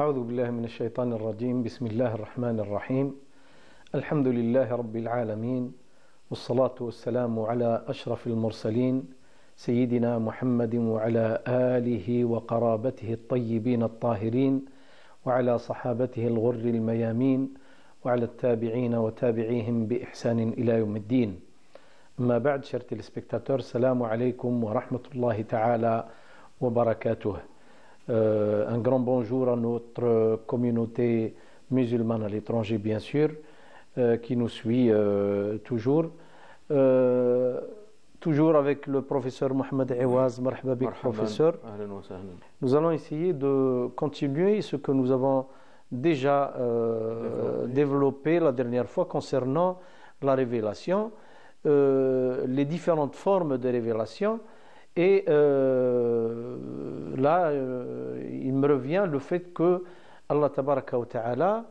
أعوذ بالله من الشيطان الرجيم. بسم الله الرحمن الرحيم. الحمد لله رب العالمين، والصلاة والسلام على أشرف المرسلين سيدنا محمد وعلى آله وقرابته الطيبين الطاهرين وعلى صحابته الغر الميامين وعلى التابعين وتابعيهم بإحسان إلى يوم الدين. أما بعد, chers téléspectateurs, salam alaikum wa rahmatullahi ta'ala wa barakatuh. Un grand bonjour à notre communauté musulmane à l'étranger, bien sûr, qui nous suit toujours. Toujours avec le professeur Mohamed Awaz. Marhaba bik, professeur. Nous allons essayer de continuer ce que nous avons déjà développé la dernière fois concernant la révélation, les différentes formes de révélation. Et là, il me revient le fait que Allah Tabaraka wa Ta'ala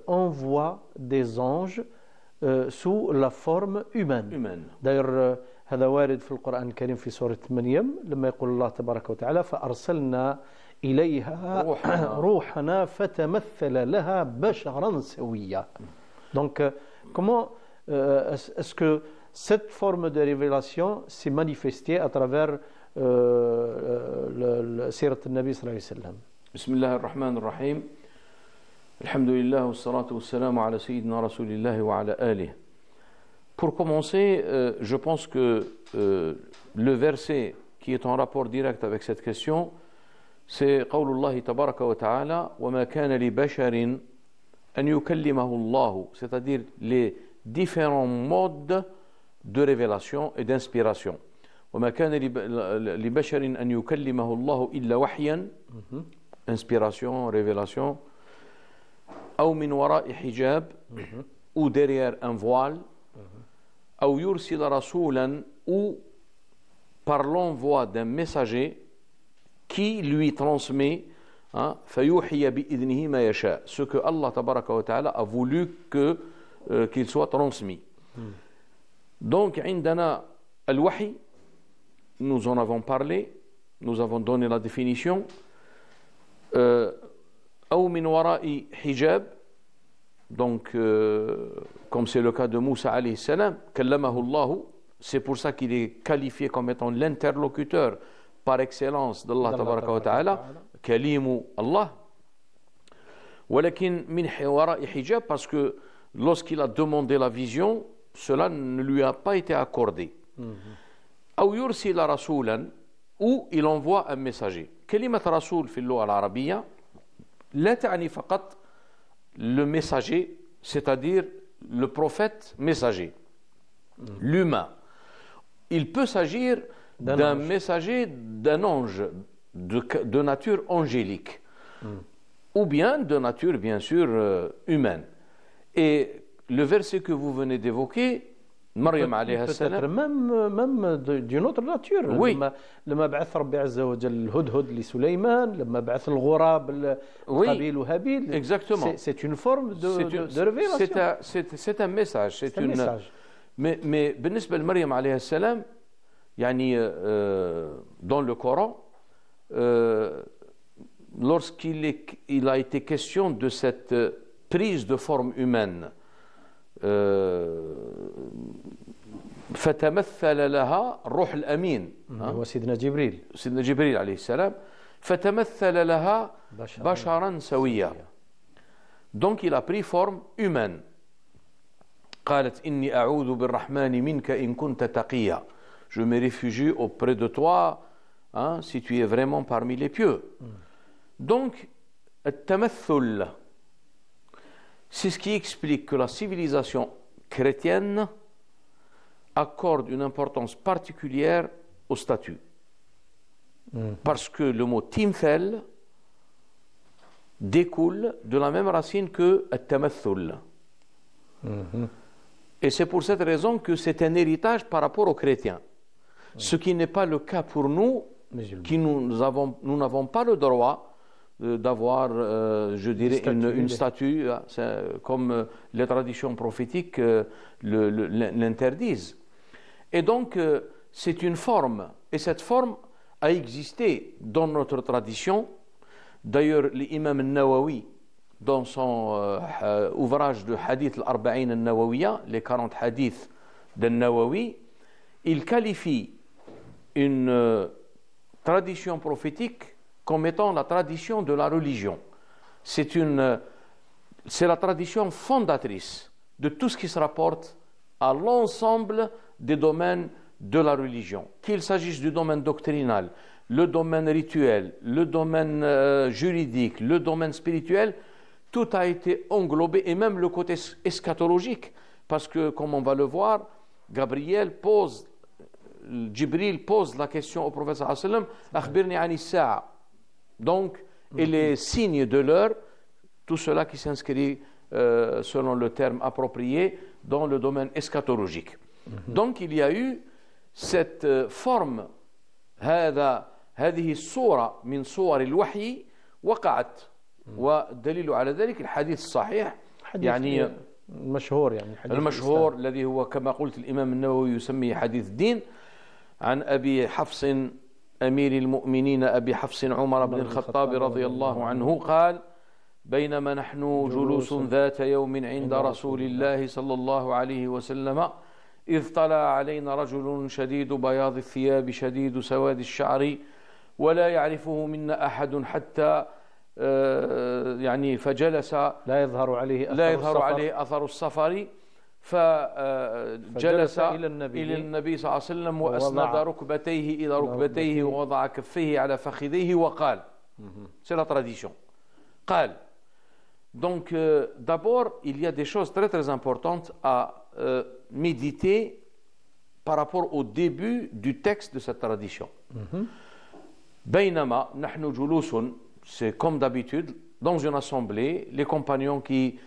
envoie des anges sous la forme humaine. D'ailleurs, هذا وارد في القرآن الكريم في سورة مريم لما يقول الله تبارك وتعالى فأرسلنا إليها روحنا فتمثل لها بشرا سويا. Donc, comment est-ce que cette forme de révélation s'est manifestée à travers le sirat al-Nabi sallallahu alayhi wa sallam? Bismillah ar-Rahman ar-Rahim. Alhamdulillah wa salatu wa salamu ala sayyidina Rasulillah wa ala alihi. Pour commencer, je pense que le verset qui est en rapport direct avec cette question, c'est Qawlullah tabaraka wa ta'ala wa ma kana li basharin an yukallimahu Allah, c'est-à-dire les différents modes de révélation et d'inspiration. وما كان لبشر أن يكلمه الله إلا وحيا, inspiration, révélation, أو من وراء حجاب, ou derrière un voile, أو يرسل رسولا, ou par l'envoi d'un messager qui lui transmet فيوحي بإذنه ما يشاء, ce que Allah tabaraka wa ta'ala a voulu qu'il soit transmis. Donc, عندنا الوحي, nous en avons parlé, nous avons donné la définition. أو من وراء حجاب, donc comme c'est le cas de Moussa alayhi salam, كلمه الله, c'est pour ça qu'il est qualifié comme étant l'interlocuteur par excellence d'Allah tabaraka wa ta'ala, كليم الله. ولكن من وراء حجاب, parce que lorsqu'il a demandé la vision, cela ne lui a pas été accordé. أو يرسل رسولا, ou il envoie un messager. كلمة رسول في اللغة العربية لا تعني فقط le messager, c'est-à-dire le prophète messager, l'humain. Il peut s'agir d'un messager, d'un ange de nature angélique, ou bien de nature bien sûr humaine. Et le verset que vous venez d'évoquer, Maryam alayha salam, peut-être même d'une autre nature. Oui. لما بعث ربي عز وجل الهدهد لسليمان, لما بعث الغراب لقابيل وهابيل. Exactement. C'est une forme de révélation. C'est un message. C'est un message. Mais بالنسبة لمريم عليه السلام, يعني dans le Coran, lorsqu'il a été question de cette prise de forme humaine, فتمثل لها الروح الأمين, هو سيدنا جبريل عليه السلام, فتمثل لها بشرا سويا. Donc il a pris forme humaine. قالت إني أعوذ بالرحمن منك إن كنت تقيا, je me réfugie auprès de toi si tu es vraiment parmi les pieux. Donc التمثل, c'est ce qui explique que la civilisation chrétienne accorde une importance particulière au statut. Parce que le mot timthal découle de la même racine que at-tamathul. Et c'est pour cette raison que c'est un héritage par rapport aux chrétiens. Ce qui n'est pas le cas pour nous, qui nous n'avons pas le droit d'avoir, je dirais, une statue, comme les traditions prophétiques l'interdisent. Et donc, c'est une forme, et cette forme a existé dans notre tradition D'ailleurs, l'imam al-Nawawi, dans son ouvrage de hadith al-Arba'in al-Nawawiya, les 40 hadiths d'al-Nawawi, il qualifie une tradition prophétique comme étant la tradition de la religion. C'est la tradition fondatrice de tout ce qui se rapporte à l'ensemble des domaines de la religion, qu'il s'agisse du domaine doctrinal, le domaine rituel, le domaine juridique, le domaine spirituel, tout a été englobé, et même le côté eschatologique, parce que, comme on va le voir, Jibril pose la question au prophète sallallahu alayhi wa sallam, akhbirni ani sa'a. Donc, et les signes de l'heure, tout cela qui s'inscrit selon le terme approprié dans le domaine eschatologique. Donc, il y a eu cette forme, هذه الصورة من صور الوحي وقعت ودليل على ذلك الحديث الصحيح يعني المشهور المشهور الذي هو كما قلت الإمام النووي يسميه حديث الدين عن أبي حفص أمير المؤمنين أبي حفص عمر بن الخطاب رضي الله عنه قال بينما نحن جلوس ذات يوم عند رسول الله صلى الله عليه وسلم إذ طلع علينا رجل شديد بياض الثياب شديد سواد الشعر ولا يعرفه منا أحد حتى يعني فجلس لا يظهر عليه أثر السفر فجلس إلى النبي صلى الله عليه وسلم وأسند ركبتيه إلى ركبتيه ووضع كفيه على فخذيه وقال c'est la tradition قال donc d'abord il y a des choses très très importantes à méditer par rapport au début du texte de cette tradition. بينما نحن جلوس, c'est comme d'habitude dans une assemblée, les compagnons qui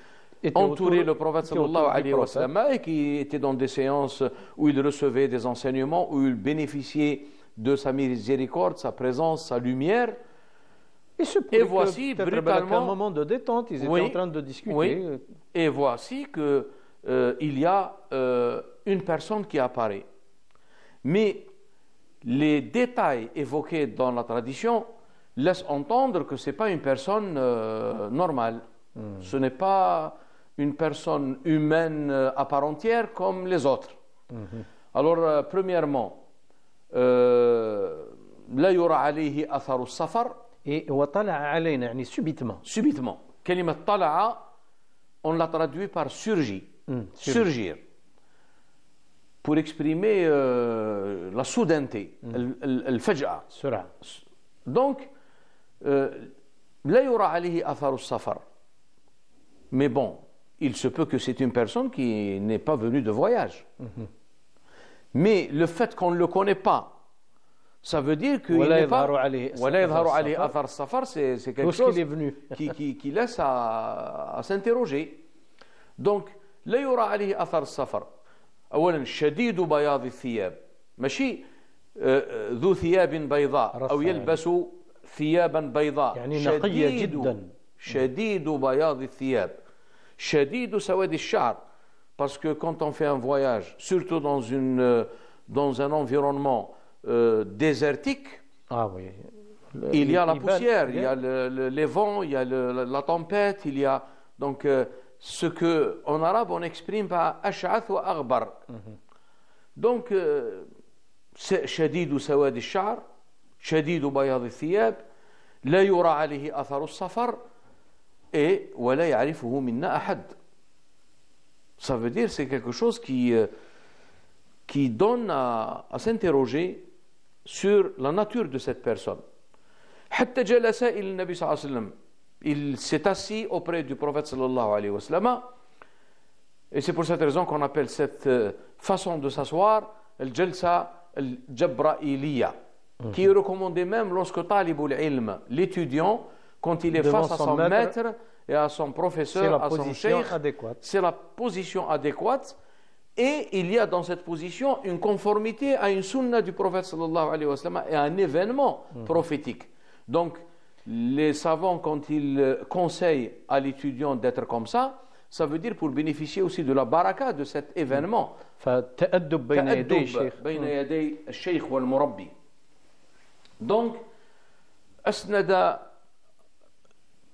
entouraient le prophète sallallahu alayhi wa sallam et qui étaient dans des séances où il recevait des enseignements, où il bénéficiait de sa miséricorde, sa présence, sa lumière. Et voici brutalement un moment de détente, ils étaient en train de discuter. Et voici que il y a une personne qui apparaît. Mais les détails évoqués dans la tradition laissent entendre que ce n'est pas une personne normale. Ce n'est pas une personne humaine à part entière comme les autres. Alors, premièrement, لا يرى عليه أثر السفر. Et وطلع علينا يعني subitement. Subitement. كلمة طلع, on l'a traduit par surgir. Surgir. Pour exprimer la soudaineté, الفجأة. Donc, لا يرى عليه أثر السفر. Mais bon, il se peut que c'est une personne qui n'est pas venue de voyage. Mais le fait qu'on ne le connaît pas, ça veut dire qu'il n'est pas... ولا يظهر عليه أثر السفر, c'est quelque chose qui laisse à s'interroger. Donc, لا يرى عليه أثر السفر. أولا شديد بياض الثياب, ماشي ذو ثياب بيضاء أو يلبس ثيابا بيضاء, يعني نقية جدا, شديد بياض الثياب, شديد سواد الشعر, parce que quand on fait un voyage, surtout dans un environnement désertique, il y a la poussière, il y a les vents, il y a la tempête, il y a donc ce que en arabe on exprime par ash'ath wa aghbar. Donc شديد سواد الشعر, شديد بياض الثياب, لا يرى عليه أثر السفر, et ولا يعرفه منا أحد. Ça veut dire c'est quelque chose qui donne à s'interroger sur la nature de cette personne. حتى جلس إلى النبي صلى الله عليه وسلم, il s'est assis auprès du prophète sallallahu alayhi wa sallam, et c'est pour cette raison qu'on appelle cette façon de s'asseoir al-jalsa al-jabra'iliya, qui est recommandée même lorsque talibul ilm, l'étudiant, quand il est face à son maître et à son professeur, à son cheikh, c'est la position adéquate. Et il y a dans cette position une conformité à une sunna du prophète sallallahu alayhi wa sallam et à un événement prophétique. Donc, les savants, quand ils conseillent à l'étudiant d'être comme ça veut dire pour bénéficier aussi de la baraka de cet événement. فالتأدب بين يدي الشيخ والمربي. Donc, أسند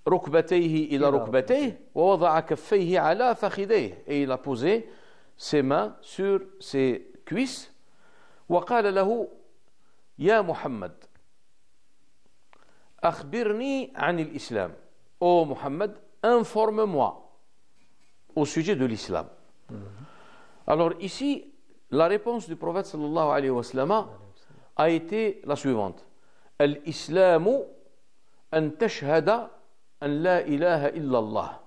ركبتيه إلى ركبتيه ووضع كفيه على فخذيه. Et il a posé ses mains sur ses cuisses. وقال له يا محمد أخبرني عن الإسلام. Ô Muhammad, informe-moi au sujet de l'islam. Alors ici, la réponse du prophète sallallahu alayhi wa sallam a été la suivante. Al-Islamu an tashhada an la ilaha illallah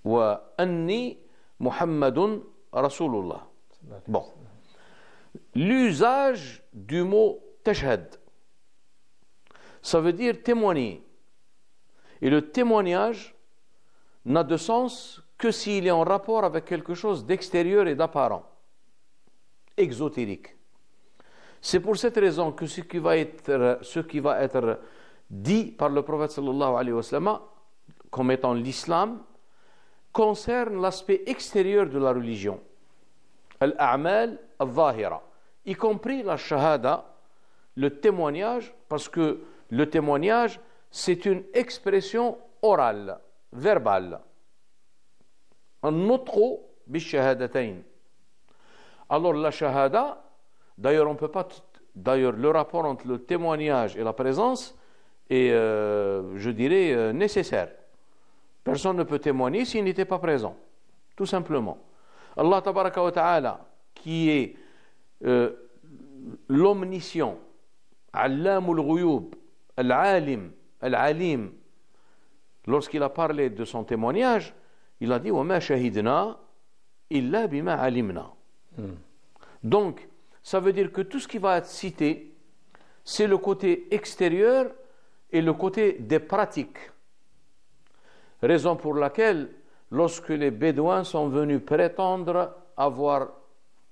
wa anni Muhammadun Rasulullah. Bon. L'usage du mot tashhad, ça veut dire témoigner. Et le témoignage n'a de sens que s'il est en rapport avec quelque chose d'extérieur et d'apparent, exotérique. C'est pour cette raison que ce qui va être dit par le prophète sallallahu alayhi wa sallam comme étant l'islam concerne l'aspect extérieur de la religion, al-a'mal al-zahira, y compris la shahada, le témoignage, parce que le témoignage c'est une expression orale, verbale. النطق بالشهادتين. Alors la shahada, d'ailleurs on peut pas, d'ailleurs le rapport entre le témoignage et la présence est, je dirais, nécessaire. Personne ne peut témoigner s'il n'était pas présent, tout simplement. Allah tabaraka wa ta'ala, qui est l'omniscient, allamul ghuyub, al-alim, al-alim, lorsqu'il a parlé de son témoignage, il a dit وَمَا شَهِدْنَا إِلَّا بِمَا عَلِمْنَا. Donc, ça veut dire que tout ce qui va être cité, c'est le côté extérieur et le côté des pratiques. Raison pour laquelle, lorsque les Bédouins sont venus prétendre avoir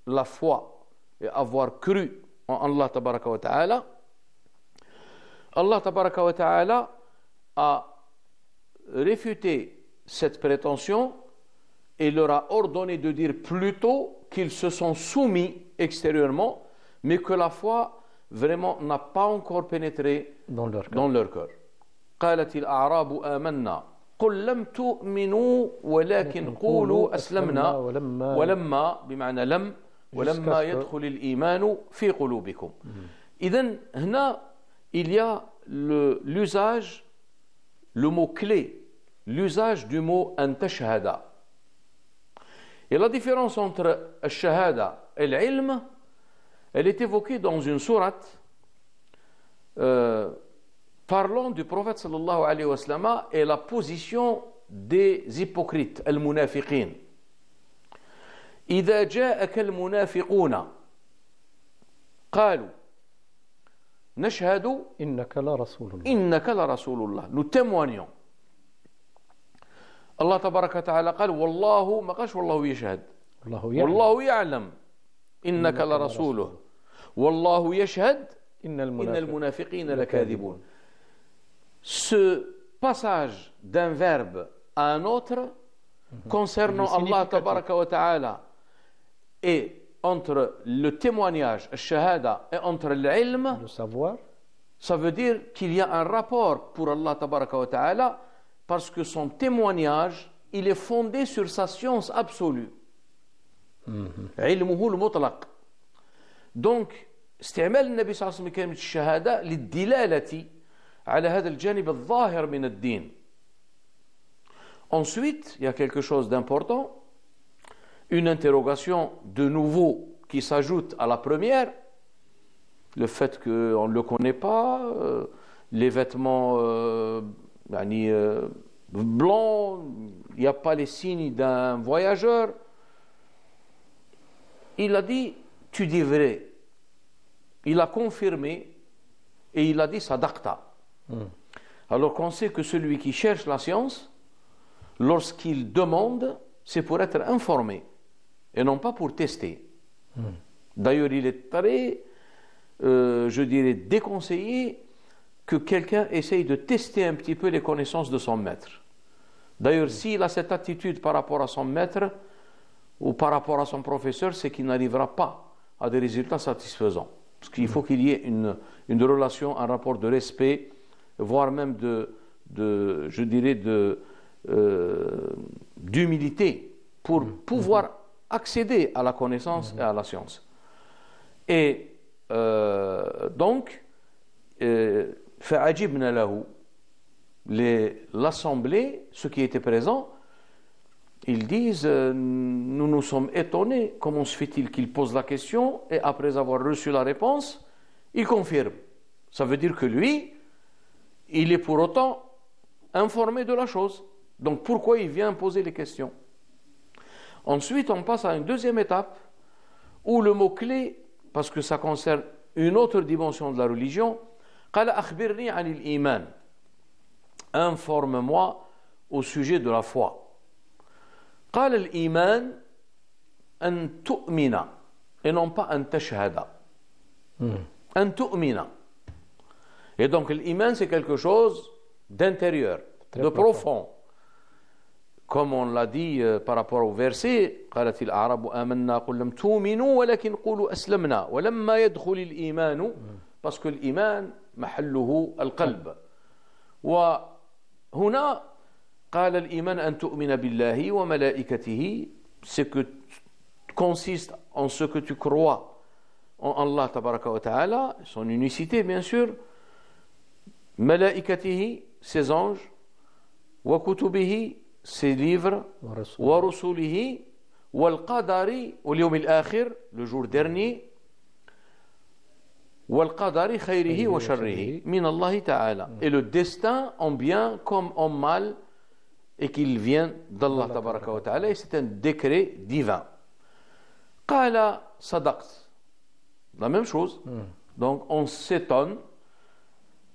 la foi et avoir cru en Allah tabaraka wa ta'ala, Allah tabaraka wa ta'ala a réfuté cette prétention et leur a ordonné de dire plutôt qu'ils se sont soumis extérieurement, mais que la foi vraiment n'a pas encore pénétré dans leur cœur. قالت الأعراب آمنا قل لم تؤمنوا ولكن قولوا أسلمنا ولما بمعنى لم ولما يدخل الإيمان في قلوبكم. إذن هنا il y a l'usage, le mot clé, l'usage du mot an tashhada. Et la différence entre al-shahada et l'ilm, elle est évoquée dans une sourate parlant du prophète sallallahu alayhi wa sallam et la position des hypocrites, al-munafiqin. إذا جاءك المنافقون قالوا نشهد إنك لرسول الله. إنك لرسول الله. Nous témoignons. Allah tabaraka ta'ala قال والله ما قالش والله يشهد. والله يعلم إنك لرسوله. والله يشهد إن المنافقين لكاذبون. Ce passage d'un verbe à un autre concernant Allah tabaraka wa ta'ala et entre le témoignage, le shahada, et entre l'ilm, le savoir, ça veut dire qu'il y a un rapport pour Allah tabaraka wa ta'ala parce que son témoignage, il est fondé sur sa science absolue. علمه المطلق. Donc, استعمال النبي صلى الله عليه وسلم كلمة الشهادة للدلالة على هذا الجانب الظاهر من الدين. Ensuite, il y a quelque chose d'important, une interrogation de nouveau qui s'ajoute à la première, le fait qu'on ne le connaît pas, les vêtements blancs, il n'y a pas les signes d'un voyageur. Il a dit, tu dis vrai. Il a confirmé et il a dit sadaqta. Alors qu'on sait que celui qui cherche la science, lorsqu'il demande, c'est pour être informé et non pas pour tester. D'ailleurs, il est très, je dirais, déconseillé que quelqu'un essaye de tester un petit peu les connaissances de son maître. D'ailleurs, s'il a cette attitude par rapport à son maître ou par rapport à son professeur, c'est qu'il n'arrivera pas à des résultats satisfaisants. Parce qu'il faut qu'il y ait une relation, un rapport de respect, voire même je dirais, d'humilité pour pouvoir accéder à la connaissance et à la science. Et donc, فَعَجِبْنَا لَهُ, l'assemblée, ceux qui étaient présents, ils disent, nous nous sommes étonnés, comment se fait-il qu'il pose la question et après avoir reçu la réponse, il confirme. Ça veut dire que lui, il est pour autant informé de la chose. Donc pourquoi il vient poser les questions? Ensuite, on passe à une deuxième étape où le mot-clé, parce que ça concerne une autre dimension de la religion, قال أخبرني عن الإيمان. Informe-moi au sujet de la foi. قال الإيمان أن تؤمن et non pas أن تشهد. أن تؤمن. Et donc l'iman c'est quelque chose d'intérieur, de profond. Comme on l'a dit par rapport au verset, قالت الأعراب آمنا قل لم تؤمنوا ولكن قولوا أسلمنا ولما يدخل الإيمان, parce que l'iman محله القلب. وهنا قال الإيمان أن تؤمن بالله وملائكته, ce que consiste en ce que tu crois en Allah tabaraka wa ta'ala, son unicité bien sûr, ملائكته, ses anges, وكتبه, ses livres, ورسله, والقدر, واليوم الآخر, le jour dernier, والقدر خيره وشره من الله تعالى, et le destin en bien comme en mal, et qu'il vient d'Allah tabaraka wa ta'ala, et c'est un décret divin. قال صدقت, la même chose. Donc on s'étonne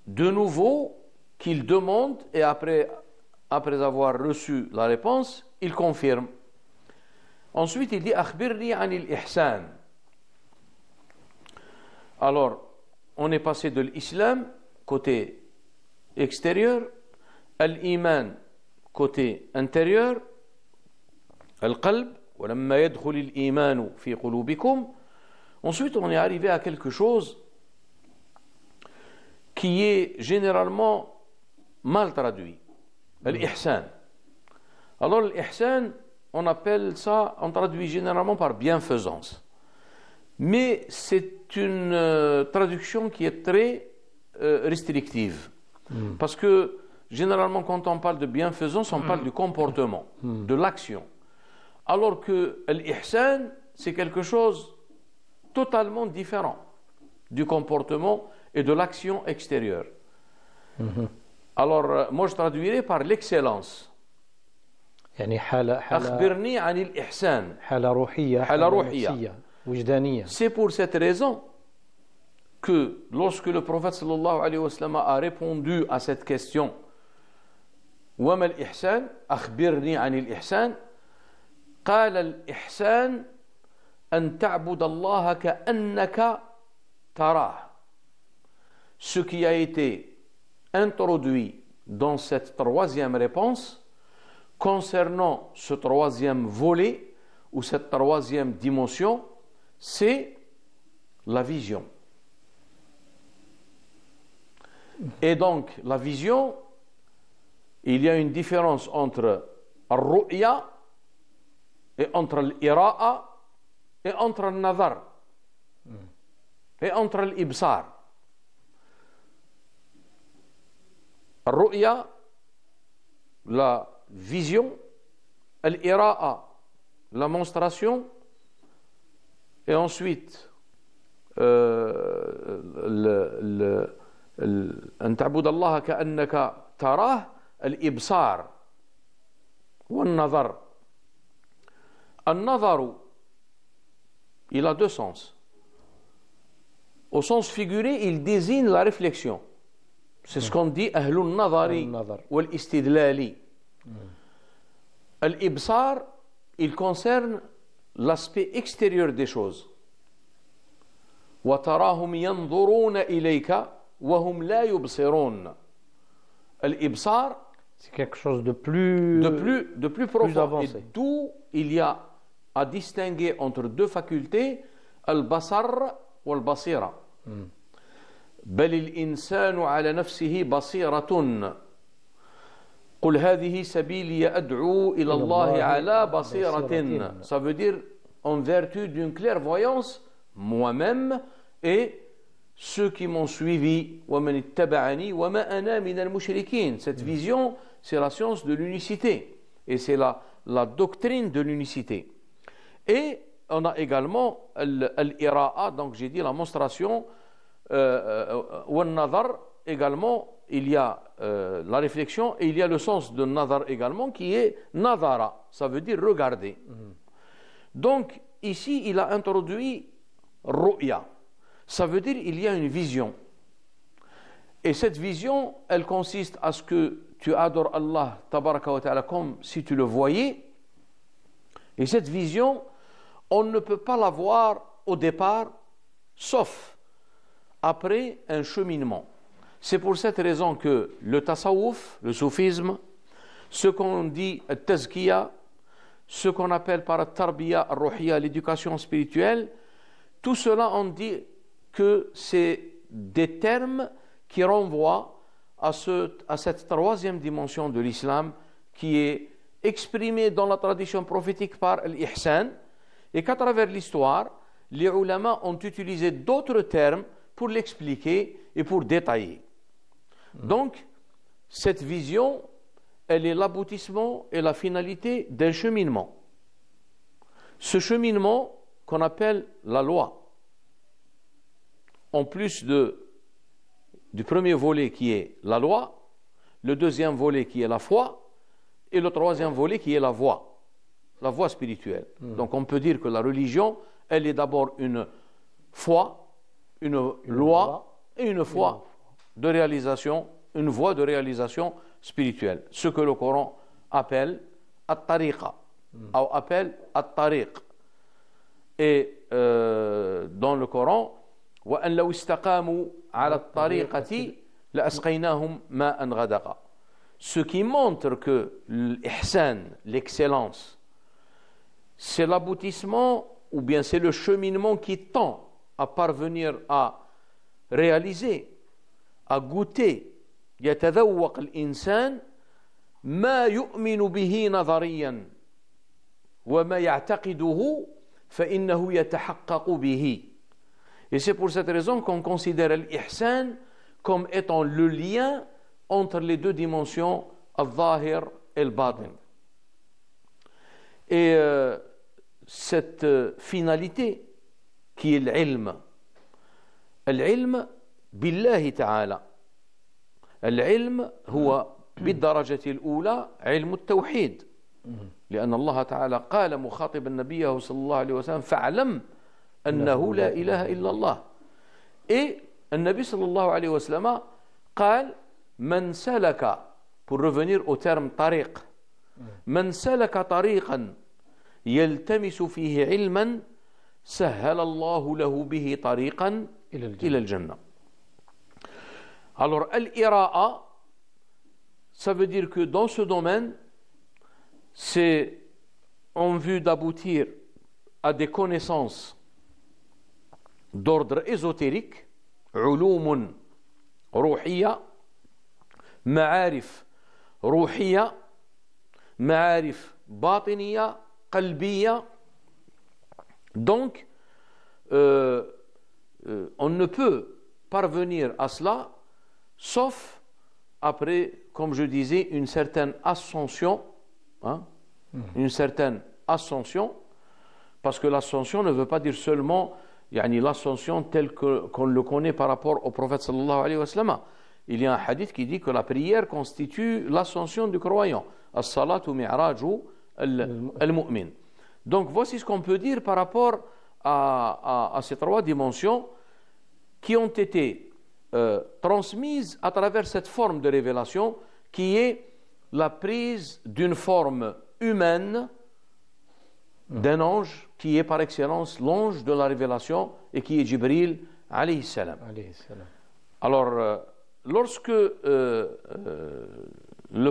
de nouveau qu'il demande, et après avoir reçu la réponse, il confirme. Ensuite il dit أخبرني عن الإحسان. Alors on est passé de l'islam côté extérieur, à l'iman côté intérieur, al-qalb, walamma yadkhul al-iman fi qulubikum. Ensuite, on est arrivé à quelque chose qui est généralement mal traduit, l'ihsan. Alors l'ihsan, on appelle ça, on traduit généralement par bienfaisance. Mais c'est une traduction qui est très restrictive. Parce que généralement, quand on parle de bienfaisance, on parle du comportement, de l'action. Alors que l'ihsan, c'est quelque chose totalement différent du comportement et de l'action extérieure. Alors, moi, je traduirais par l'excellence. يعني حالة أخبرني عن الإحسان. حالة روحية. حالة روحية. وجدانية. C'est pour cette raison que lorsque le prophète sallallahu alayhi wa sallam a répondu à cette question, وما الإحسان أخبرني عن الإحسان, قال الإحسان أن تعبد الله كأنك تراه. Ce qui a été introduit dans cette troisième réponse concernant ce troisième volet ou cette troisième dimension, c'est la vision. Et donc la vision, il y a une différence entre al-ru'ya et entre l'ira'a et entre le nazar et entre l'ibsar. Al-ru'ya, la vision, l'ira'a, la monstration, et ensuite أن تعبد الله كأنك تراه, الإبصار والنظر. النظر, il a deux sens. Au sens figuré, il désigne la réflexion. C'est ce qu'on dit أهل النظر والاستدلال. الإبصار, il concerne l'aspect extérieur des choses. وتراهم ينظرون إليك وهم لا يبصرون. الإبصار, c'est quelque chose de plus profond. Plus avancé. Et d'où il y a à distinguer entre deux facultés, البصر والبصيرة. بل الإنسان على نفسه بصيرة قل هذه سبيلي أدعو إلى الله على بصيرة. Ça veut dire en vertu d'une clairvoyance, moi-même et ceux qui m'ont suivi. ومن اتبعني وما أنا من المشركين. Cette vision, c'est la science de l'unicité et c'est la doctrine de l'unicité. Et on a également l'ira'a, donc j'ai dit la monstration, والنظر également. Il y a la réflexion et il y a le sens de nazar également qui est nazara, ça veut dire regarder. Donc ici il a introduit ru'ya, ça veut dire il y a une vision. Et cette vision, elle consiste à ce que tu adores Allah tabaraka wa ta'ala comme si tu le voyais. Et cette vision, on ne peut pas la voir au départ, sauf après un cheminement. C'est pour cette raison que le tasawwuf, le soufisme, ce qu'on dit tazkiya, ce qu'on appelle par tarbiya ar-ruhiyya, l'éducation spirituelle, tout cela on dit que c'est des termes qui renvoient à cette troisième dimension de l'islam qui est exprimée dans la tradition prophétique par l'ihsan, et qu'à travers l'histoire, les ulama ont utilisé d'autres termes pour l'expliquer et pour détailler. Donc, cette vision, elle est l'aboutissement et la finalité d'un cheminement. Ce cheminement qu'on appelle la loi, en plus du premier volet qui est la loi, le deuxième volet qui est la foi, et le troisième volet qui est la voie spirituelle. Donc on peut dire que la religion, elle est d'abord une foi, une loi et une foi de réalisation, une voie de réalisation spirituelle. Ce que le Coran appelle at-tariqa, ou appelle at-tariq. Et dans le Coran, وَأَنْ لَوْ اسْتَقَامُوا عَلَى الطَّرِيقَةِ لَأَسْقَيْنَاهُمْ مَاءً غَدَقًا. Ce qui montre que l'ihsan, l'excellence, c'est l'aboutissement ou bien c'est le cheminement qui tend à parvenir à réaliser, à goûter, يتذوق الإنسان ما يؤمن به نظريا وما يعتقده فإنه يتحقق به. Et c'est pour cette raison qu'on considère l'ihsan comme étant le lien entre les deux dimensions, al-zahir et al-batin. Et cette finalité qui est l'ilm, العلم بالله تعالى. العلم هو بالدرجة الأولى علم التوحيد، لأن الله تعالى قال مخاطبا نبيه صلى الله عليه وسلم فاعلم أنه لا إله إلا الله. Et النبي صلى الله عليه وسلم قال من سلك, pour revenir au terme طريق, من سلك طريقا يلتمس فيه علما سهل الله له به طريقا إلى الجنة. Alors, al-ira'a, ça veut dire que dans ce domaine, c'est en vue d'aboutir à des connaissances d'ordre ésotérique, علوم روحية, معارف روحية, معارف باطنية, قلبية. Donc, on ne peut parvenir à cela sauf après, comme je disais, une certaine ascension, une certaine ascension, parce que l'ascension ne veut pas dire seulement l'ascension telle qu'on le connaît par rapport au prophète sallallahu alayhi wa sallam. Il y a un hadith qui dit que la prière constitue l'ascension du croyant. As-salatu mi'raju al-mu'min. Donc voici ce qu'on peut dire par rapport à ces trois dimensions qui ont été transmise à travers cette forme de révélation qui est la prise d'une forme humaine d'un ange qui est par excellence l'ange de la révélation et qui est Jibril alayhi salam. Alors lorsque le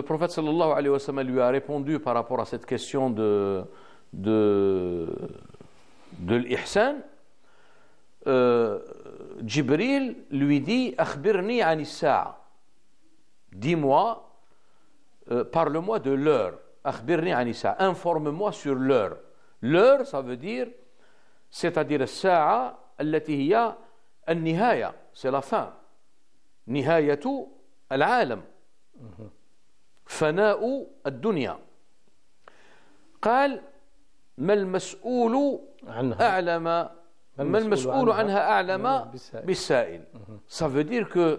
prophète sallallahu alayhi wa sallam lui a répondu par rapport à cette question de l'ihsan, Jibril lui dit akhbirni an as-sa'a, dis-moi parle-moi de l'heure. أخبرني عن الساعة. Informe-moi sur l'heure. L'heure, ça veut dire, c'est-à-dire الساعة التي هي النهاية. C'est la fin. نهاية العالم. فناء الدنيا. قال ما المسؤول عنها أعلم بالسائل. Ça veut dire que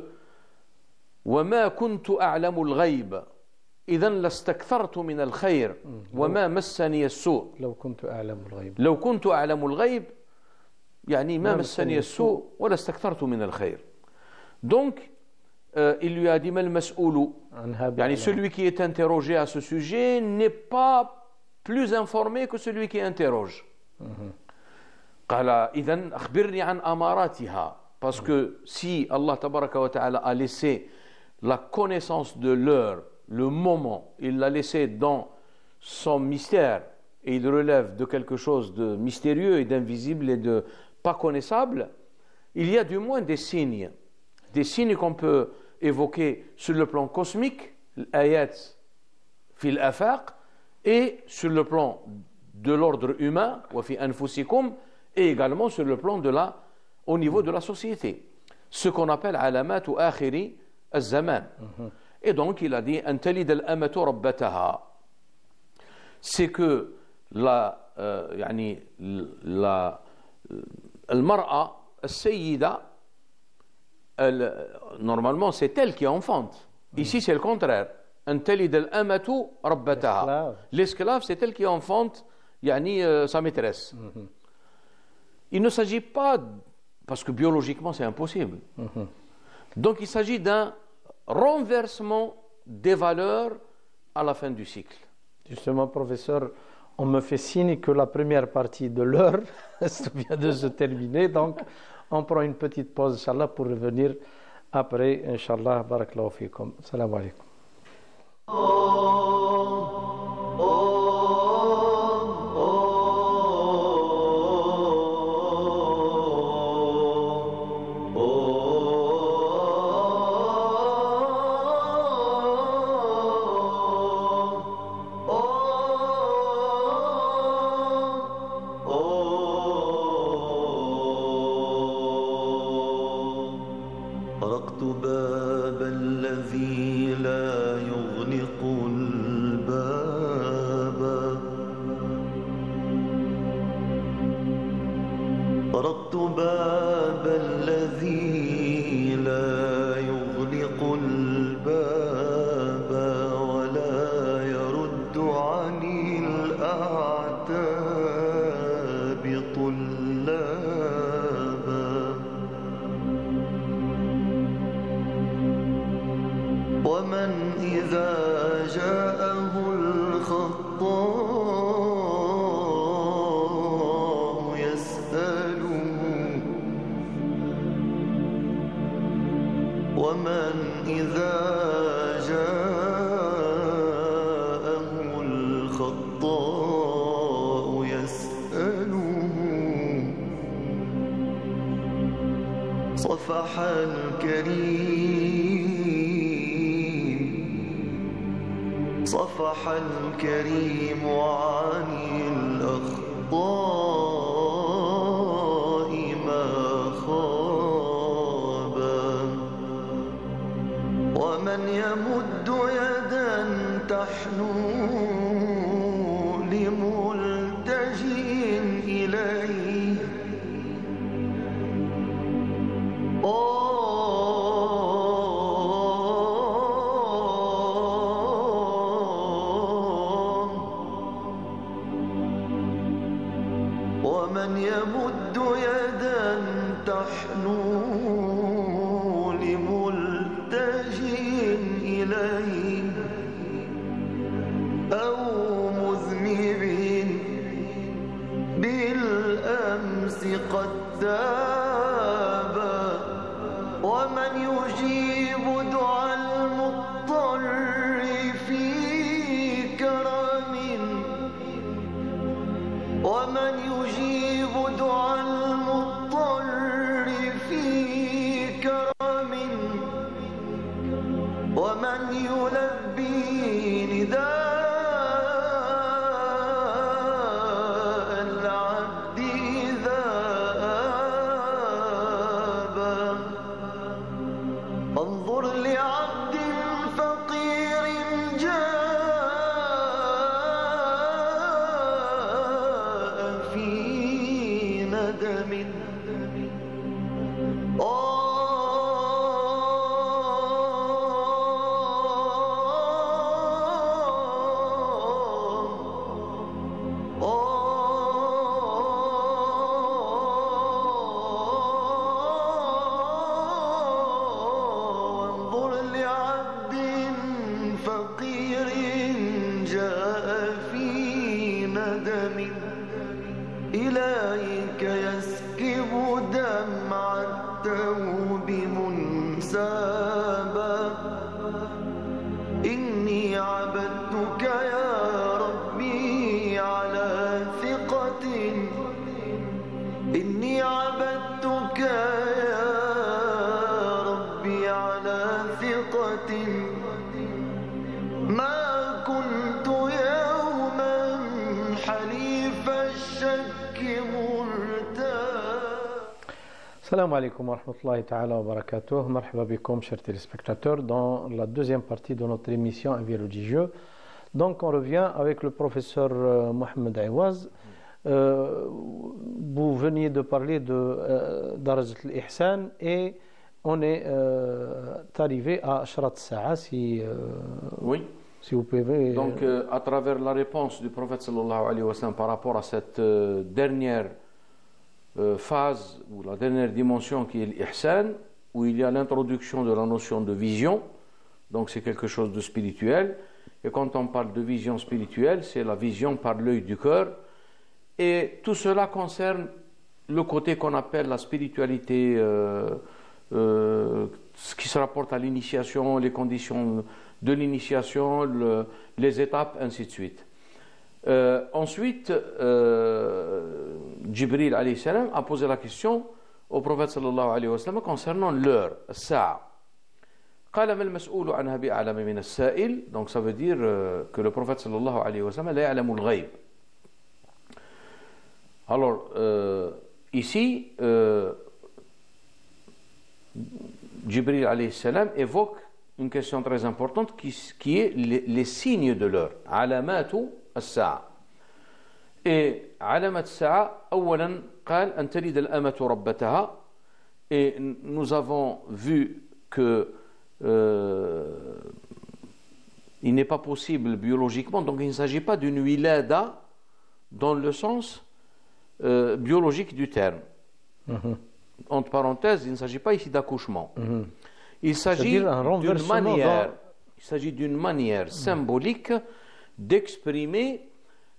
وما كنت أعلم الغيب إذا لاستكثرت من الخير وما مسني السوء. لو كنت أعلم الغيب يعني ما مسني السوء ولا استكثرت من الخير. Donc il lui a dit ما المسؤول يعني celui qui est interrogé à ce sujet n'est pas plus informé que celui qui interroge. قال إذن أخبرني عن أماراتها. Parce que si Allah tabaraka wa ta'ala a laissé la connaissance de l'heure, le moment, il l'a laissé dans son mystère et il relève de quelque chose de mystérieux et d'invisible et de pas connaissable, il y a du moins des signes qu'on peut évoquer sur le plan cosmique, l'ayat fil afaq, et sur le plan de l'ordre humain, wa fi anfusikum, et également sur le plan au niveau de la société, ce qu'on appelle alamat ou akhiri az-zaman. Et donc il a dit antalid al-amatu rabbataha, c'est que المرأة السيدة normalement c'est elle qui enfante. Ici c'est le contraire. antalid al-amatu rabbataha. L'esclave c'est elle qui enfante sa maîtresse. Il ne s'agit pas, parce que biologiquement c'est impossible. Donc il s'agit d'un renversement des valeurs à la fin du cycle. Justement, professeur, on me fait signe que la première partie de l'heure vient de se terminer, donc on prend une petite pause, Inch'Allah, pour revenir après, Inch'Allah. Barakallahu fikum. Salam alaikum. صفح الكريم عن الأخطاء ما خاب ومن يمد يدا تحنو لملتجئ إليه ومن يمد يدا تحنو لملتجئ إليه أو مذنب بالأمس قد تاب ومن يجيب دعاء المضطر في كرم ومن يجيب دعاء المضطر في كرم ومن يلبي وانظر لعبد فقير جاء في ندم وانظر لعبد فقير جاء في ندم إليك يسكب دمع التوب منسابا إني عبدتك يا ربي على ثقة إني عبدتك يا ربي على ثقة ما كنت يوما حليف الشك مرتاب. Salam alaikum wa rahmatullahi ta'ala wa barakatuh. Marhaba bikum, chers téléspectateurs, dans la deuxième partie de notre émission Avis religieux. Donc, on revient avec le professeur Mohamed Aouaz. Vous veniez de parler de Darajat al-Ihsan et on est arrivé à Ashrat Sa'a, si vous pouvez. Donc, à travers la réponse du prophète sallallahu alayhi wa sallam par rapport à cette dernière phase ou la dernière dimension qui est l'ihsan, où il y a l'introduction de la notion de vision, donc c'est quelque chose de spirituel, et quand on parle de vision spirituelle, c'est la vision par l'œil du cœur, et tout cela concerne le côté qu'on appelle la spiritualité, ce qui se rapporte à l'initiation, les conditions de l'initiation, les étapes, ainsi de suite. Ensuite, Jibril alayhi salam a posé la question au prophète sallallahu alayhi wa sallam concernant l'heure, as-sa'a. قال ما المسؤول عنها بأعلم من السائل. Donc ça veut dire que le prophète sallallahu alayhi wa sallam la ya'lamu al-ghayb. Alors ici Jibril alayhi salam évoque une question très importante qui est les signes de l'heure. Alamatu as-sa'a. Et alamat as-sa'a, أولا قال أن تلد الأمة ربتها. Et nous avons vu que il n'est pas possible biologiquement, donc il ne s'agit pas d'une wilada dans le sens biologique du terme. Entre parenthèses, il ne s'agit pas ici d'accouchement. Il s'agit d'une manière symbolique d'exprimer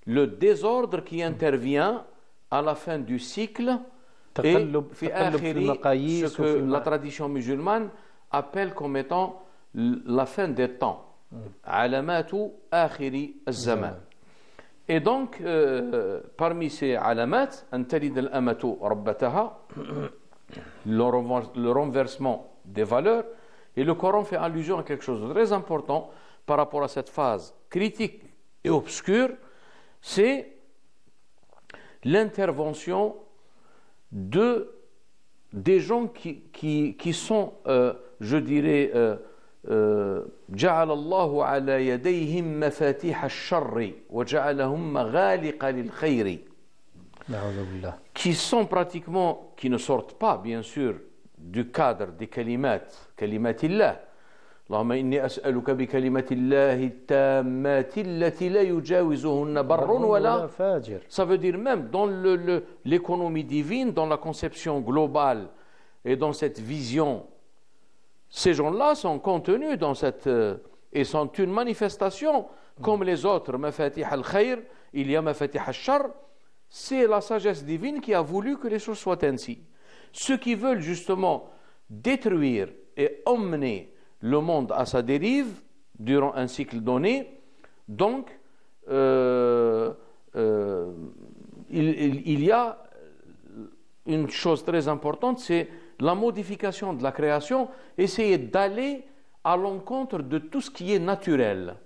le désordre qui intervient à la fin du cycle et ce que la tradition musulmane appelle comme étant la fin des temps. Alamatu akhiri az-zaman. Et donc, parmi ces alamat, an talid al-amatu rabbataha, le renversement des valeurs, et le Coran fait allusion à quelque chose de très important par rapport à cette phase critique et obscure, c'est l'intervention des gens qui sont, je dirais, جعل الله على يديهم مفاتيح الشر وجعلهم مغالق للخير, qui sont pratiquement, qui ne sortent pas bien sûr du cadre des كلمات الله. اللهم إني أسألك بكلمات الله التامات التي لا يجاوزهن بر ولا فاجر. Ça veut dire même dans l'économie divine, dans la conception globale et dans cette vision, ces gens-là sont contenus dans cette et sont une manifestation comme les autres. Mafatih al-khayr, il y a mafatih al-shar. C'est la sagesse divine qui a voulu que les choses soient ainsi. Ceux qui veulent justement détruire et emmener le monde à sa dérive durant un cycle donné, donc il y a une chose très importante, c'est la modification de la création, essayer d'aller à l'encontre de tout ce qui est naturel.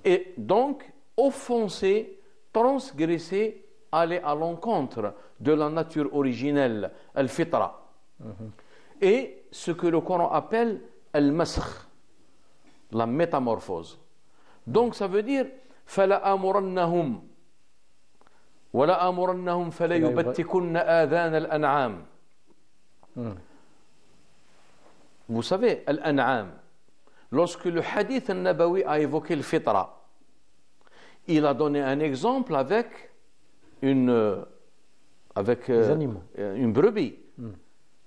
Et donc offenser, transgresser, aller à l'encontre de la nature originelle, al-fitra. Et ce que le Coran appelle al-masakh, la métamorphose. Donc ça veut dire فَلَأَمُرَنَّهُمْ وَلَأَمُرَنَّهُمْ فَلَيُبَتِّكُنَّ آذَانَ الْأَنْعَامِ. Vous savez, al-an'am, lorsque le hadith al-nabawi a évoqué le fitra, il a donné un exemple avec une brebis.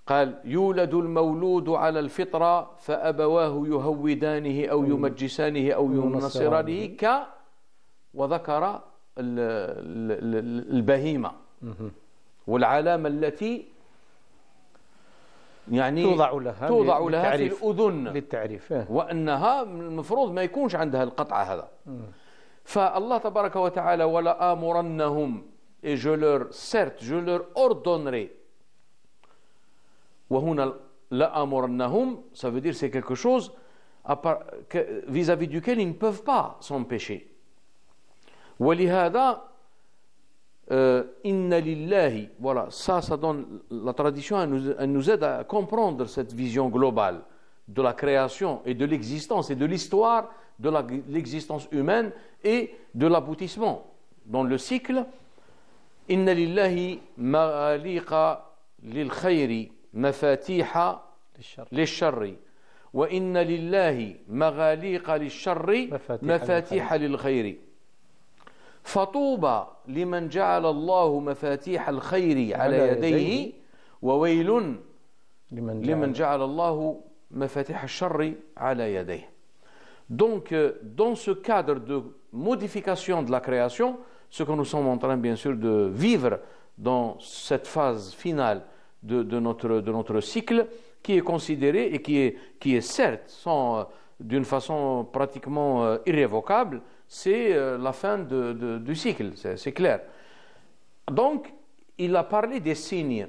قال يولد المولود على الفطرة فأبواه يهودانه أو يمجسانه أو ينصرانه وذكر البهيمة والعلامة التي يعني توضع لها في الأذن للتعريف وأنها المفروض ما يكونش عندها القطع هذا. فالله تبارك وتعالى ولا آمرنهم et je leur ordonnerai. وهنا لا آمرنهم, ça veut dire c'est quelque chose vis-à-vis duquel ils ne peuvent pas s'empêcher. ولهذا إن لله, voilà, ça donne, la tradition elle nous aide à comprendre cette vision globale de la création et de l'existence et de l'histoire de l'existence humaine et de l'aboutissement dans le cycle. إن لله مغاليق للخير مفاتيح للشر وإن لله مغاليق للشر مفاتيح للخير فطوبى لمن جعل الله مفاتيح الخير على يديه وويل لمن جعل الله مفاتيح الشر على يديه. Donc, dans ce cadre de modification de la création, ce que nous sommes en train bien sûr de vivre dans cette phase finale de notre cycle, qui est considéré et qui est certes d'une façon pratiquement irrévocable, c'est la fin du cycle, c'est clair. Donc, il a parlé des signes.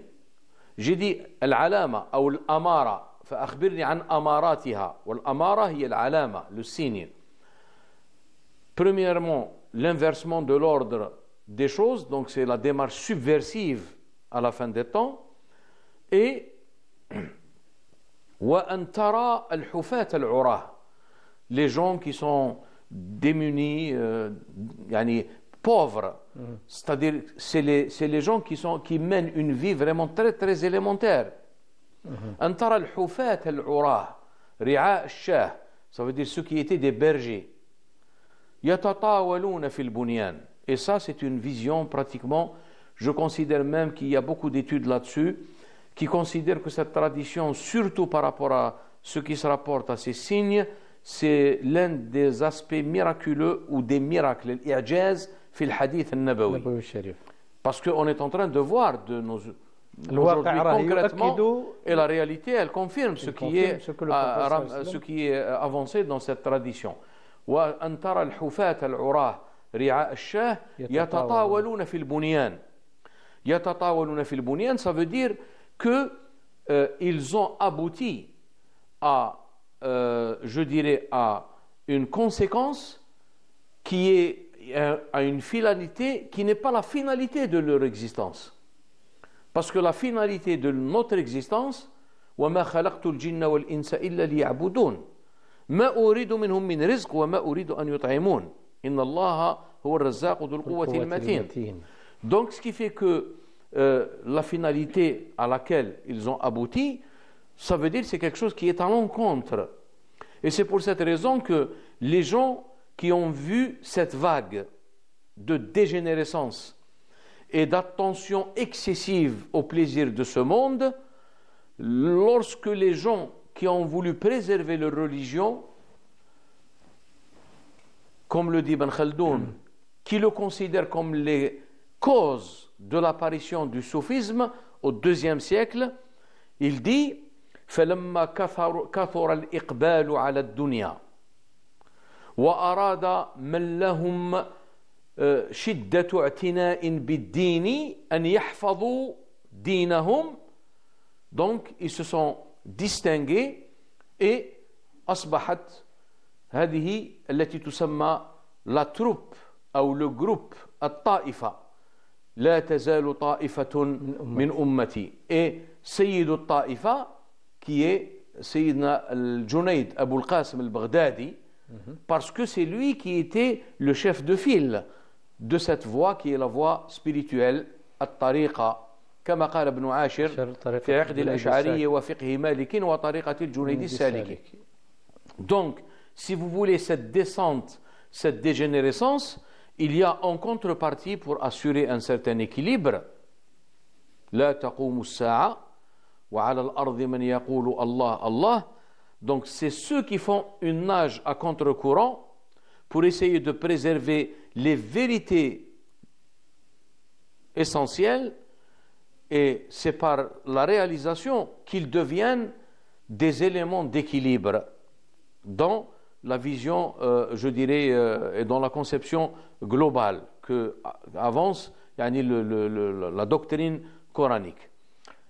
J'ai dit al-alama ou al-amara, فأخبرني عن أماراتها, والأمارة هي العلامة, le signe. Premièrement, l'inversement de l'ordre des choses, donc c'est la démarche subversive à la fin des temps. Et وأن ترى الحفاة العراة, les gens qui sont démunis, يعني pauvres, c'est-à-dire c'est les gens qui mènent une vie vraiment très très élémentaire. أن ترى الحفاة العراة رعاء الشاه, ça veut dire ceux qui étaient des bergers. يتطاولون في البنيان, et ça c'est une vision pratiquement, je considère même qu'il y a beaucoup d'études là-dessus qui considèrent que cette tradition, surtout par rapport à ce qui se rapporte à ces signes, c'est l'un des aspects miraculeux ou des miracles, l'ijaz في الحديث النبوي. Parce qu'on est en train de voir de nos aujourd'hui concrètement, et la réalité elle confirme ce qui est avancé dans cette tradition. وأن ترى الحفاة العراة رعاء الشاه يتطاولون في البنيان. يتطاولون في البنيان, ça veut dire que ils ont abouti à, je dirais, à une conséquence qui est à une finalité qui n'est pas la finalité de leur existence. Parce que la finalité de notre existence, وَمَا خَلَقْتُ الْجِنَّ وَالْإِنسَ إِلَّا لِيَعْبُدُونَ مَا أُرِيدُ مِنْهُمْ مِنْ رِزْقٍ وَمَا أُرِيدُ أَنْ يُطْعِمُونَ إِنَّ اللَّهَ هُوَ الرَّزَّاقُ ذُو الْقُوَّةِ الْمَتِينَ. Donc ce qui fait que la finalité à laquelle ils ont abouti, ça veut dire que c'est quelque chose qui est à l'encontre. Et c'est pour cette raison que les gens qui ont vu cette vague de dégénérescence et d'attention excessive au plaisir de ce monde, lorsque les gens qui ont voulu préserver leur religion, comme le dit Ibn Khaldoun, qui le considèrent comme les causes de l'apparition du soufisme au IIe siècle, il dit فَلَمَّا كَثُرَ الْإِقْبَالُ عَلَى الدُّنْيَا وأراد من لهم شدة اعتناء بالدين أن يحفظوا دينهم. Donc ils se sont distingués et أصبحت هذه التي تسمى la troupe أو le groupe الطائفة لا تزال طائفة من أمتي, et سيد الطائفة qui est Sayyidina al-Junayd Abu al-Qasim al-Baghdadi, parce que c'est lui qui était le chef de file de cette voie qui est la voie spirituelle, at-tariqa, كما قال ابن عاشر في عقد الأشعرية وفقه مالك وطريقة الجنيد السالكي. Donc, si vous voulez cette descente, cette dégénérescence, il y a en contrepartie pour assurer un certain équilibre. لا تقوم الساعة وعلى الأرض من يقول الله الله. Donc, c'est ceux qui font une nage à contre-courant pour essayer de préserver les vérités essentielles, et c'est par la réalisation qu'ils deviennent des éléments d'équilibre dans la vision, je dirais, et dans la conception globale que avance la doctrine coranique.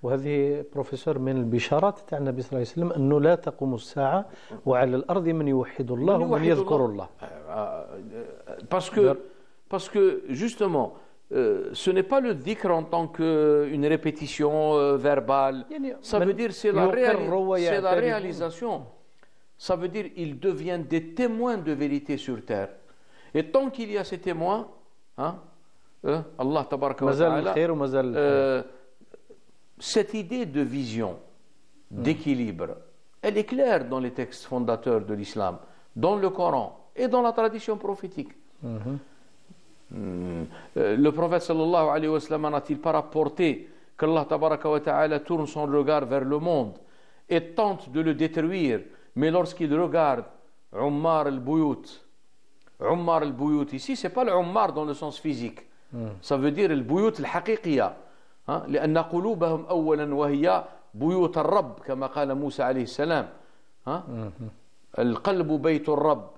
وهذه بروفيسور من البشارات تاع النبي صلى الله عليه وسلم انه لا تقوم الساعه وعلى الارض من يوحد الله ومن يذكر الله. Parce que justement, ce n'est pas le dhikr en tant qu'une répétition verbale. Ça veut dire c'est la réalisation. Ça veut dire ils deviennent des témoins de vérité sur terre. Et tant qu'il y a ces témoins, Allah tabaraka wa ta'ala, cette idée de vision, d'équilibre, elle est claire dans les textes fondateurs de l'islam, dans le Coran et dans la tradition prophétique. Le prophète sallallahu alayhi wa sallam n'a-t-il pas rapporté qu'Allah tabaraka wa ta'ala tourne son regard vers le monde et tente de le détruire, mais lorsqu'il regarde Ummar al-Buyut ici, c'est pas l'Ummar dans le sens physique, ça veut dire al-Buyut al-Haqiqiyya, لأن قلوبهم أولا وهي بيوت الرب كما قال موسى عليه السلام القلب بيت الرب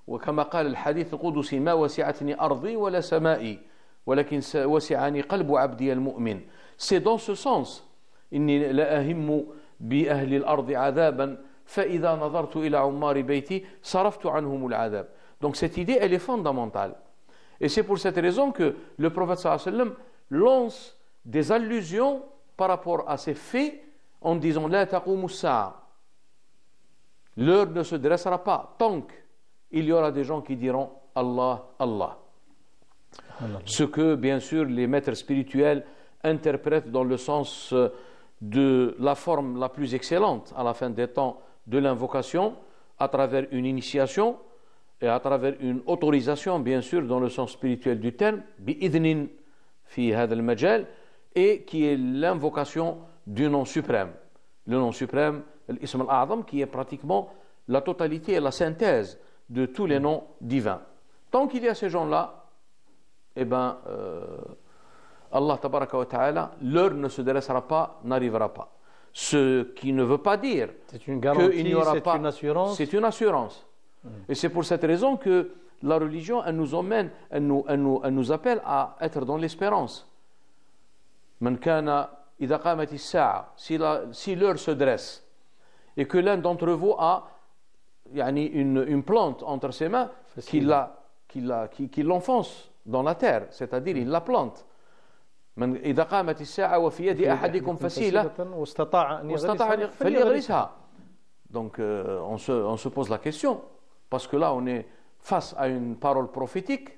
وكما قال الحديث القدسي ما وسعتني أرضي ولا سمائي ولكن وسعني قلب عبدي المؤمن. C'est dans ce sens إني لا أهم بأهل الأرض عذابا فإذا نظرت إلى عمار بيتي صرفت عنهم العذاب. Donc cette idée elle est fondamentale, et c'est pour cette raison que le prophète sallallahu alayhi wa sallam lance des allusions par rapport à ces faits en disant la taqumu as-sa'a, l'heure ne se dressera pas tant qu'il y aura des gens qui diront Allah, Allah. Ce que bien sûr les maîtres spirituels interprètent dans le sens de la forme la plus excellente à la fin des temps de l'invocation, à travers une initiation et à travers une autorisation, bien sûr dans le sens spirituel du terme, bi'idhnin fi hadha al-majal, et qui est l'invocation du nom suprême. Le nom suprême, l'Ism al-A'zam, qui est pratiquement la totalité et la synthèse de tous les noms divins. Tant qu'il y a ces gens-là, eh bien, Allah tabaraka wa ta'ala, l'heure ne se dressera pas, n'arrivera pas. Ce qui ne veut pas dire qu'il n'y aura pas. C'est une assurance. Et c'est pour cette raison que la religion, elle nous emmène, elle nous appelle à être dans l'espérance. Man kana idha qamat as-sa'a, si l'heure se dresse et que l'un d'entre vous a une plante entre ses mains, qu'il l'enfonce dans la terre, c'est-à-dire il la plante. Man idha qamat as-sa'a wa fi yadi ahadikum fasila wastata'a an falyghrisha. Donc on se pose la question, parce que là on est face à une parole prophétique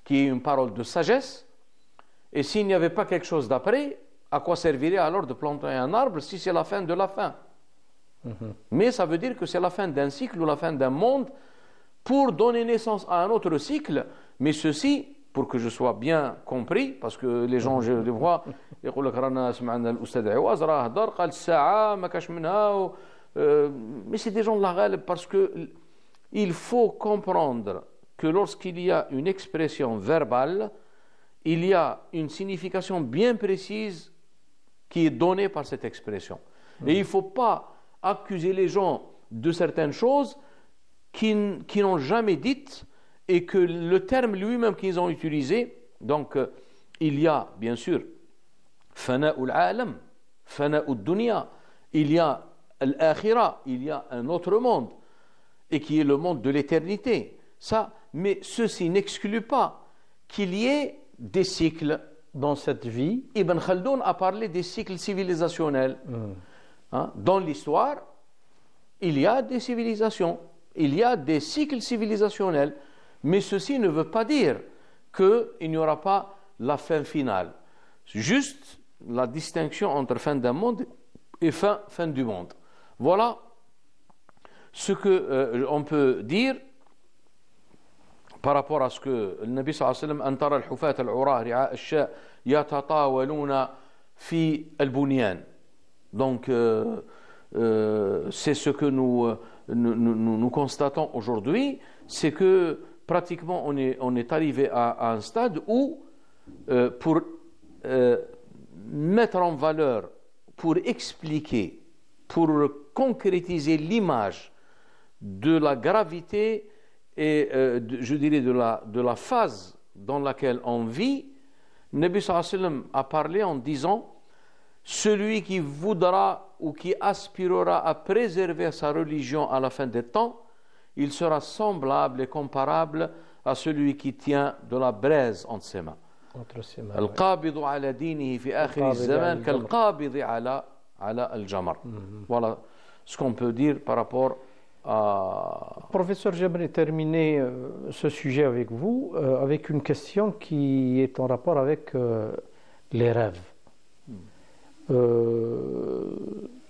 qui est une parole de sagesse. Et s'il n'y avait pas quelque chose d'après, à quoi servirait alors de planter un arbre si c'est la fin de la fin? Mais ça veut dire que c'est la fin d'un cycle ou la fin d'un monde pour donner naissance à un autre cycle. Mais ceci, pour que je sois bien compris, parce que les gens, je les vois, mais c'est des gens de la règle, parce que il faut comprendre que lorsqu'il y a une expression verbale, il y a une signification bien précise qui est donnée par cette expression. Et il ne faut pas accuser les gens de certaines choses qui n'ont jamais dites, et que le terme lui-même qu'ils ont utilisé, donc il y a bien sûr fana'ul alam, fana'ud dunya, il y a l'akhira, il y a un autre monde, et qui est le monde de l'éternité. Ça, mais ceci n'exclut pas qu'il y ait des cycles dans cette vie. Ibn Khaldoun a parlé des cycles civilisationnels dans l'histoire, il y a des civilisations, il y a des cycles civilisationnels, mais ceci ne veut pas dire qu'il n'y aura pas la fin finale. Juste la distinction entre fin d'un monde et fin du monde. Voilà ce qu'on peut dire par rapport à ce que le Nabi sallallahu alayhi wa sallam أن ترى الحفاة العراة رعاء الشاء يتطاولون في البنيان. Donc c'est ce que nous constatons aujourd'hui, c'est que pratiquement on est arrivé à un stade où pour mettre en valeur, pour expliquer, pour concrétiser l'image de la gravité et je dirais de la phase dans laquelle on vit, Nabi sallallahu alayhi wa sallam a parlé en disant: celui qui voudra ou qui aspirera à préserver sa religion à la fin des temps, il sera semblable et comparable à celui qui tient de la braise entre ses mains. القابض على دينه في آخر الزمان كالقابض على الجمر. Voilà ce qu'on peut dire par rapport à... Professeur, j'aimerais terminer ce sujet avec vous avec une question qui est en rapport avec les rêves.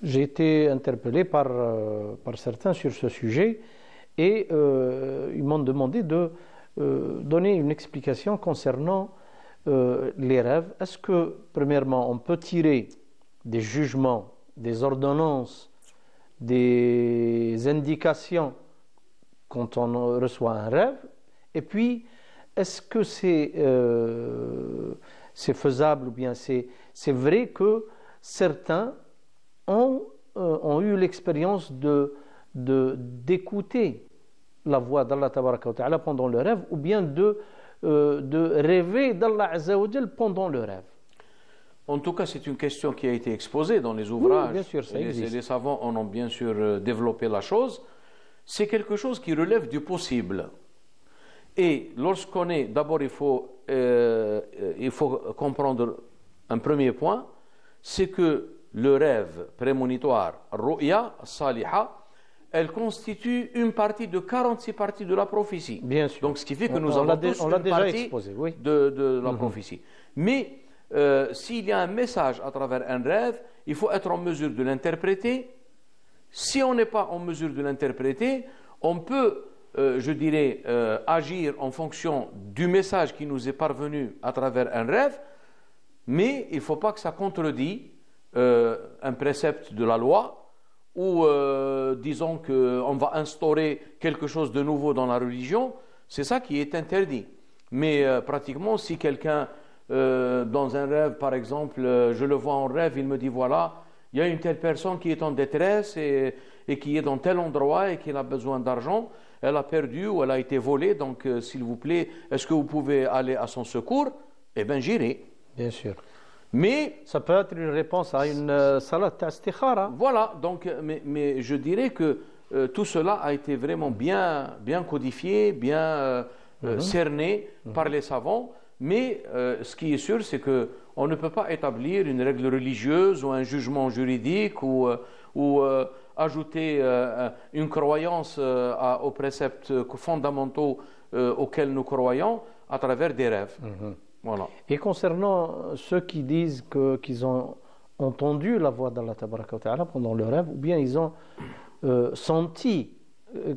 J'ai été interpellé par certains sur ce sujet et ils m'ont demandé de donner une explication concernant les rêves. Est-ce que, premièrement, on peut tirer des jugements, des ordonnances, des indications quand on reçoit un rêve? Et puis, est-ce que c'est faisable ou bien c'est vrai que certains ont eu l'expérience d'écouter la voix d'Allah Tabaraka wa Ta'ala pendant le rêve, ou bien de rêver d'Allah Azza wa Jal pendant le rêve? En tout cas, c'est une question qui a été exposée dans les ouvrages. Oui, bien sûr, ça existe. Les savants en ont bien sûr développé la chose. C'est quelque chose qui relève du possible. Et lorsqu'on est, d'abord il faut comprendre un premier point, c'est que le rêve prémonitoire, Ru'ya, Saliha, elle constitue une partie de 46 parties de la prophétie. Bien sûr. Donc ce qui fait que nous avons tous une partie de la prophétie. Mais s'il y a un message à travers un rêve, il faut être en mesure de l'interpréter. Si on n'est pas en mesure de l'interpréter, on peut, je dirais, agir en fonction du message qui nous est parvenu à travers un rêve, mais il ne faut pas que ça contredit un précepte de la loi, ou disons qu'on va instaurer quelque chose de nouveau dans la religion. C'est ça qui est interdit. Mais pratiquement, si quelqu'un, dans un rêve par exemple, je le vois en rêve, il me dit voilà, il y a une telle personne qui est en détresse et qui est dans tel endroit et qui a besoin d'argent, elle a perdu ou elle a été volée, donc s'il vous plaît, est-ce que vous pouvez aller à son secours? Eh bien j'irai. Bien sûr. Mais ça peut être une réponse à une salat istikhara. Voilà, donc, mais je dirais que tout cela a été vraiment bien codifié, bien cerné par les savants. Mais ce qui est sûr, c'est qu'on ne peut pas établir une règle religieuse ou un jugement juridique ou ajouter une croyance aux préceptes fondamentaux auxquels nous croyons à travers des rêves. Voilà. Et concernant ceux qui disent qu'ils ont entendu la voix d'Allah Tabaraka wa Ta'ala pendant le rêve, ou bien ils ont senti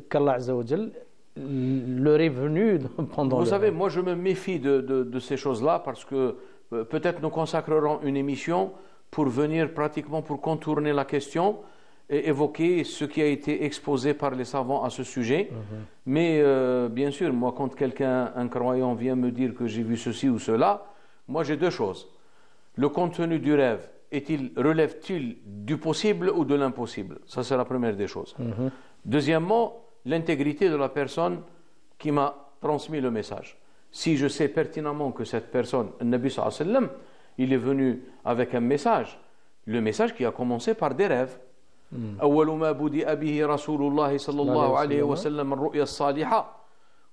qu'Allah Azza wa Jal leur est venu pendant le rêve. Vous savez, moi je me méfie de ces choses-là parce que peut-être nous consacrerons une émission pour venir pratiquement pour contourner la question et évoquer ce qui a été exposé par les savants à ce sujet. Mais bien sûr, moi, quand un croyant vient me dire que j'ai vu ceci ou cela, moi j'ai deux choses. Le contenu du rêve, relève-t-il du possible ou de l'impossible? Ça, c'est la première des choses. Deuxièmement, l'intégrité de la personne qui m'a transmis le message. Si je sais pertinemment que cette personne, le Nabi sallallahu alayhi wa sallam, il est venu avec un message, le message qui a commencé par des rêves. أول ما بدأ به رسول الله صلى الله عليه وسلم الرؤيا الصالحة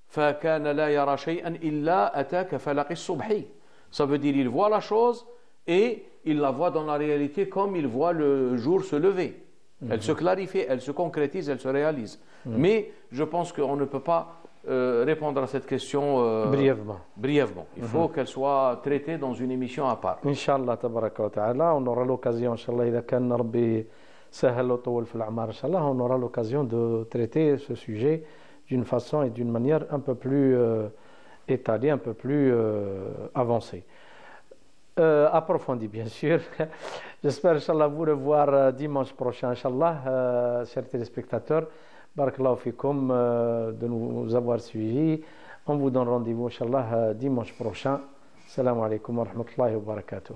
فكان لا يرى شيئا إلا أتاك فلق الصبح. Ça veut dire il voit la chose et il la voit dans la réalité comme il voit le jour se lever. Elle se clarifie, elle se concrétise, elle se réalise. Mais je pense qu'on ne peut pas répondre à cette question brièvement. Il faut qu'elle soit traitée dans une émission à part. Inch'Allah, tabaraka wa ta'ala, on aura l'occasion, Inch'Allah, إذا كان ربي سهل وطول في الأعمار, Inch'Allah, on aura l'occasion de traiter ce sujet d'une façon et d'une manière un peu plus étalée, un peu plus avancée. Approfondie, bien sûr. J'espère, Inch'Allah, vous revoir dimanche prochain, Inch'Allah, chers téléspectateurs. Barakallahu fikum de nous avoir suivis. On vous donne rendez-vous, Inch'Allah, dimanche prochain. Assalamu alaikum wa rahmatullahi wa barakatuh.